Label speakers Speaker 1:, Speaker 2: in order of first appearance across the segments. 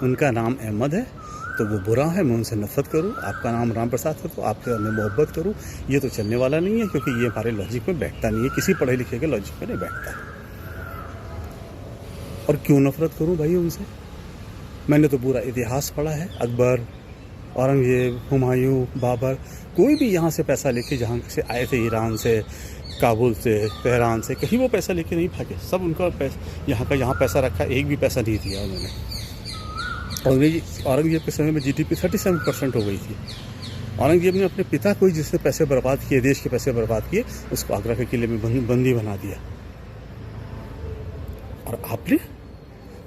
Speaker 1: उनका नाम अहमद है तो वो बुरा है, मैं उनसे नफरत करूं। आपका नाम राम प्रसाद है तो आपके मैं मोहब्बत करूं, ये तो चलने वाला नहीं है, क्योंकि ये हमारे लॉजिक में बैठता नहीं है, किसी पढ़े लिखे के लॉजिक में नहीं बैठता। और क्यों नफरत करूं भाई उनसे? मैंने तो पूरा इतिहास पढ़ा है, अकबर, औरंगजेब, हुमायूं, बाबर, कोई भी यहाँ से पैसा लेके जहाँ से आए थे, ईरान से, काबुल से, तेहरान से, कहीं वो पैसा लेके नहीं भागे। सब उनका यहाँ पैसा रखा, एक भी पैसा नहीं दिया उन्होंने। औरंगजेब के समय में जीडीपी 37% हो गई थी। औरंगजेब ने अपने पिता को, जिसने पैसे बर्बाद किए, देश के पैसे बर्बाद किए, उसको आगरा के किले में बंदी बना दिया। और आपने,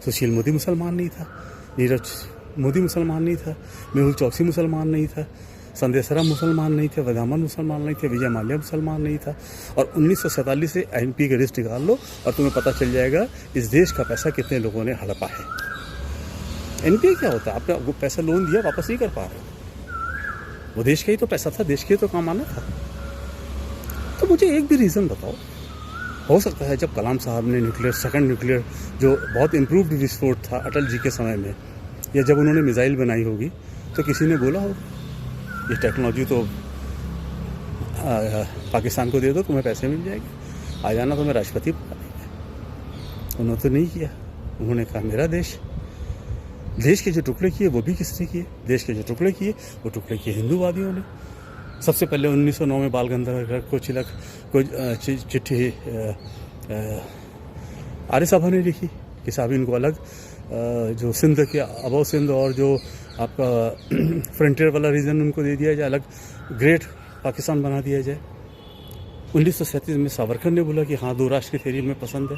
Speaker 1: सुशील मोदी मुसलमान नहीं था, नीरज मोदी मुसलमान नहीं था, मेहुल चौकसी मुसलमान नहीं था, संदेशरा मुसलमान नहीं थे, वदामन मुसलमान नहीं थे, विजय माल्या मुसलमान नहीं था। और 1947 से एमपी के लिस्ट निकाल लो और तुम्हें पता चल जाएगा इस देश का पैसा कितने लोगों ने हड़पा है। एनपीए क्या होता है? आपने वो पैसा लोन दिया, वापस नहीं कर पा रहे, वो देश का ही तो पैसा था, देश के तो काम आना था। तो मुझे एक भी रीज़न बताओ। हो सकता है जब कलाम साहब ने सेकंड न्यूक्लियर जो बहुत इम्प्रूव्ड विस्फोट था अटल जी के समय में, या जब उन्होंने मिसाइल बनाई होगी, तो किसी ने बोला होगा ये टेक्नोलॉजी तो पाकिस्तान को दे दो, तुम्हें पैसे मिल जाएंगे, आ जाना, तुम्हें राष्ट्रपति बना देंगे। उन्होंने तो नहीं किया। उन्होंने कहा मेरा देश के जो टुकड़े किए वो भी किसने किए? देश के जो टुकड़े किए वो टुकड़े किए हिंदूवादियों ने। सबसे पहले 1909 में बाल गंगाधर को चिट्ठी आर्य सभा ने लिखी कि साहब इनको अलग जो सिंध के अबव सिंध और जो आपका फ्रंटियर वाला रीजन उनको दे दिया जाए, अलग ग्रेट पाकिस्तान बना दिया जाए। 1937 में सावरकर ने बोला कि हाँ, दो राष्ट्र की थ्योरी में पसंद है।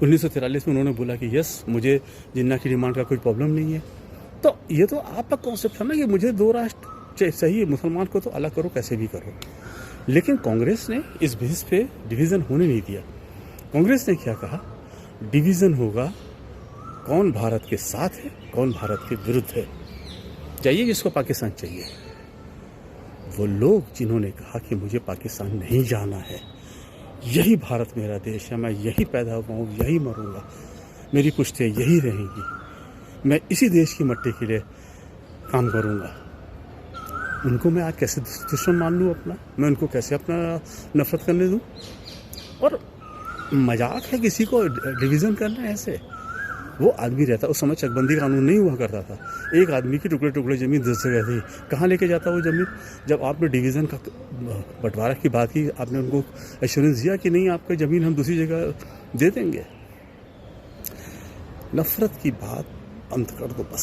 Speaker 1: 1943 में उन्होंने बोला कि यस, मुझे जिन्ना की डिमांड का कोई प्रॉब्लम नहीं है। तो ये तो आपका कॉन्सेप्ट है ना कि मुझे दो राष्ट्र चाहिए, मुसलमान को तो अलग करो, कैसे भी करो। लेकिन कांग्रेस ने इस बेस पे डिवीज़न होने नहीं दिया। कांग्रेस ने क्या कहा? डिवीज़न होगा कौन भारत के साथ है, कौन भारत के विरुद्ध है। चाहिए जिसको पाकिस्तान चाहिए। वो लोग जिन्होंने कहा कि मुझे पाकिस्तान नहीं जाना है, यही भारत मेरा देश है, मैं यही पैदा हुआ हूँ, यही मरूंगा, मेरी पुश्तें यही रहेंगी, मैं इसी देश की मट्टी के लिए काम करूंगा, उनको मैं आज कैसे दुश्मन मान लूँ अपना? मैं उनको कैसे अपना नफरत करने दूँ? और मजाक है किसी को डिवीज़न करना ऐसे। वो आदमी रहता, उस समय चकबंदी कानून नहीं हुआ करता था, एक आदमी की टुकड़े टुकड़े ज़मीन 10 जगह थी, कहाँ लेके जाता वो ज़मीन? जब आपने डिवीज़न का बंटवारा की बात की, आपने उनको एश्योरेंस दिया कि नहीं, आपका ज़मीन हम दूसरी जगह दे देंगे। नफरत की बात बंद कर दो बस।